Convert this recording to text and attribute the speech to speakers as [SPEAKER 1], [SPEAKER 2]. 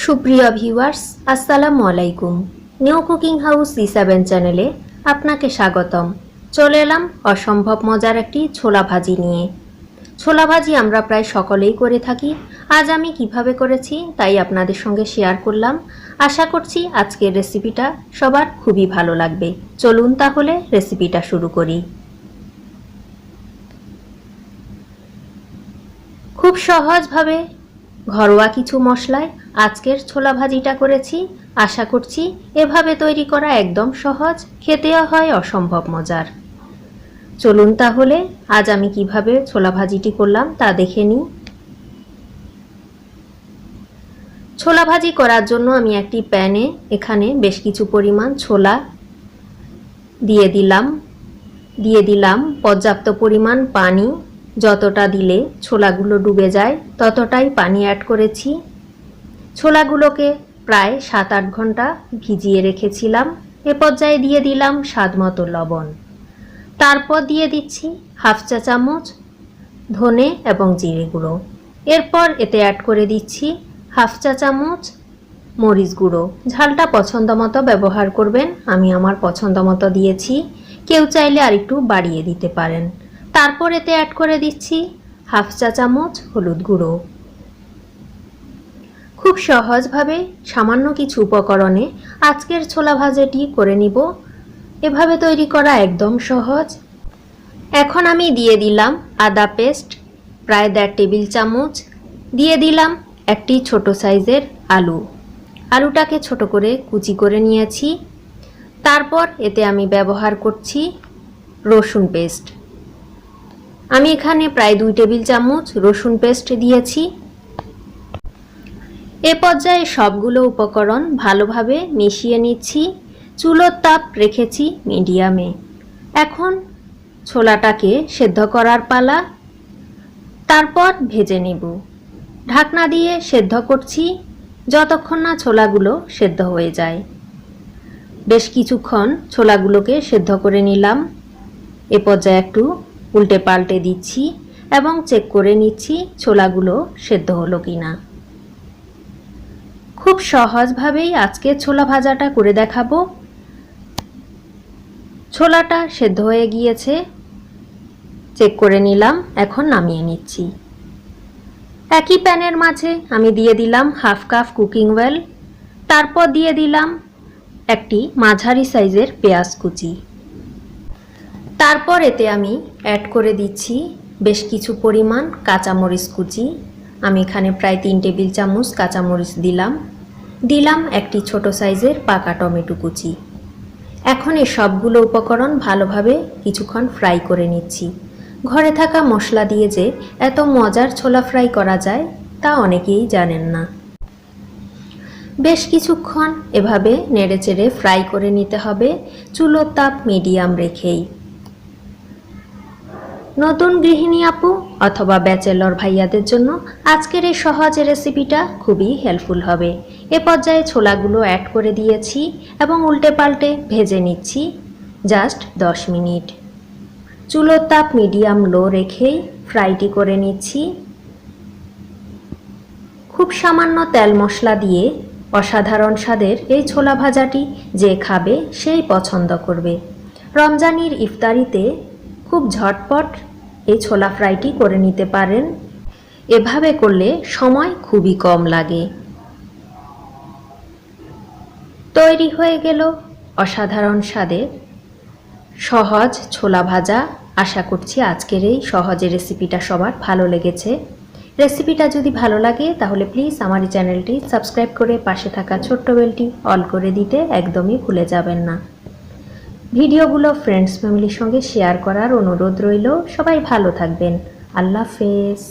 [SPEAKER 1] সুপ্রিয় ভিউয়ার্স, আসসালামু আলাইকুম। নিউ কুকিং হাউস C7 চ্যানেলে আপনাকে স্বাগতম। চলে এলাম অসম্ভব মজার একটি ছোলা ভাজি নিয়ে। ছোলা ভাজি আমরা প্রায় সকলেই করে থাকি। আজ আমি কিভাবে করেছি তাই আপনাদের সঙ্গে শেয়ার করলাম। আশা করছি আজকের রেসিপিটা সবার খুবই ভালো লাগবে। চলুন তাহলে রেসিপিটা শুরু করি। খুব সহজভাবে ঘরোয়া কিছু মশলায় আজকের ছোলা ভাজিটা করেছি। আশা করছি এভাবে তৈরি করা একদম সহজ, খেতেও হয় অসম্ভব মজার। চলুন তাহলে আজ আমি কিভাবে ছোলা ভাজিটি করলাম তা দেখে নিই। ছোলা ভাজি করার জন্য আমি একটি প্যানে এখানে বেশ কিছু পরিমাণ ছোলা দিয়ে দিলাম পর্যাপ্ত পরিমাণ পানি। যতটা দিলে ছোলাগুলো ডুবে যায় ততটাই পানি অ্যাড করেছি। ছোলাগুলোকে প্রায় 7-8 ঘন্টা ভিজিয়ে রেখেছিলাম। এ পর্যায়ে দিয়ে দিলাম স্বাদমতো লবণ। তারপর দিয়ে দিচ্ছি হাফ চা চামচ ধনে এবং জিরে গুঁড়ো। এরপর এতে অ্যাড করে দিচ্ছি হাফ চা চামচ মরিচ গুঁড়ো। ঝালটা পছন্দ মতো ব্যবহার করবেন, আমি আমার পছন্দ মতো দিয়েছি, কেউ চাইলে আর একটু বাড়িয়ে দিতে পারেন। তারপর এতে অ্যাড করে দিচ্ছি হাফ চা চামচ হলুদ গুঁড়ো। খুব সহজভাবে সামান্য কিছু উপকরণে আজকের ছোলা ভাজিটি করে নিব। এভাবে তৈরি করা একদম সহজ। এখন আমি দিয়ে দিলাম আদা পেস্ট প্রায় 1.5 টেবিল চামচ। দিয়ে দিলাম একটি ছোট সাইজের আলুটাকে ছোট করে কুচি করে নিয়েছি। তারপর এতে আমি ব্যবহার করছি রসুন পেস্ট। আমি এখানে প্রায় 2 টেবিল চামচ রসুন পেস্ট দিয়েছি। এ পর্যায়ে সবগুলো উপকরণ ভালোভাবে মিশিয়ে নিচ্ছি। চুলোর তাপ রেখেছি মিডিয়ামে। এখন ছোলাটাকে সেদ্ধ করার পালা। তারপর ভেজে নেব। ঢাকনা দিয়ে সেদ্ধ করছি যতক্ষণ না ছোলাগুলো সেদ্ধ হয়ে যায়। বেশ কিছুক্ষণ ছোলাগুলোকে সেদ্ধ করে নিলাম। এ পর্যায়ে একটু উল্টে পাল্টে দিচ্ছি এবং চেক করে নিচ্ছি ছোলাগুলো সেদ্ধ হলো কিনা। খুব সহজভাবেই আজকে ছোলা ভাজাটা করে দেখাবো। ছোলাটা সেদ্ধ হয়ে গিয়েছে, চেক করে নিলাম। এখন নামিয়ে নিচ্ছি। একই প্যানের মাঝে আমি দিয়ে দিলাম হাফ কাপ কুকিং অয়েল। তারপর দিয়ে দিলাম একটি মাঝারি সাইজের পেঁয়াজ কুচি। তারপর এতে আমি অ্যাড করে দিচ্ছি বেশ কিছু পরিমাণ কাঁচামরিচ কুচি। আমি এখানে প্রায় 3 টেবিল চামচ কাঁচামরিচ দিলাম একটি ছোট সাইজের পাকা টমেটো কুচি। এখন এই সবগুলো উপকরণ ভালোভাবে কিছুক্ষণ ফ্রাই করে নিচ্ছি। ঘরে থাকা মশলা দিয়ে যে এত মজার ছোলা ফ্রাই করা যায় তা অনেকেই জানেন না। বেশ কিছুক্ষণ এভাবে নেড়েচেড়ে ফ্রাই করে নিতে হবে, চুলোর তাপ মিডিয়াম রেখেই। নতুন গৃহিণী আপু অথবা ব্যাচেলর ভাইয়াদের জন্য আজকের এই সহজ রেসিপিটা খুবই হেল্পফুল হবে। এ পর্যায়ে ছোলাগুলো অ্যাড করে দিয়েছি এবং উল্টে পাল্টে ভেজে নিচ্ছি জাস্ট 10 মিনিট। চুলোর তাপ মিডিয়াম লো রেখেই ফ্রাইটি করে নিচ্ছি। খুব সামান্য তেল মশলা দিয়ে অসাধারণ স্বাদের এই ছোলা ভাজাটি যে খাবে সেই পছন্দ করবে। রমজানের ইফতারিতে খুব ঝটপট এই ছোলা ফ্রাইটি করে নিতে পারেন। এভাবে করলে সময় খুবই কম লাগে। তৈরি হয়ে গেল অসাধারণ স্বাদের সহজ ছোলা ভাজা। আশা করছি আজকের এই সহজ রেসিপিটা সবার ভালো লেগেছে। রেসিপিটা যদি ভালো লাগে তাহলে প্লিজ আমার এই চ্যানেলটি সাবস্ক্রাইব করে পাশে থাকা ছোট্ট বেলটি অল করে দিতে একদমই ভুলে যাবেন না। ভিডিওগুলো ফ্রেন্ডস ফ্যামিলির সঙ্গে শেয়ার করার অনুরোধ রইল। সবাই ভালো থাকবেন। আল্লাহ হাফেজ।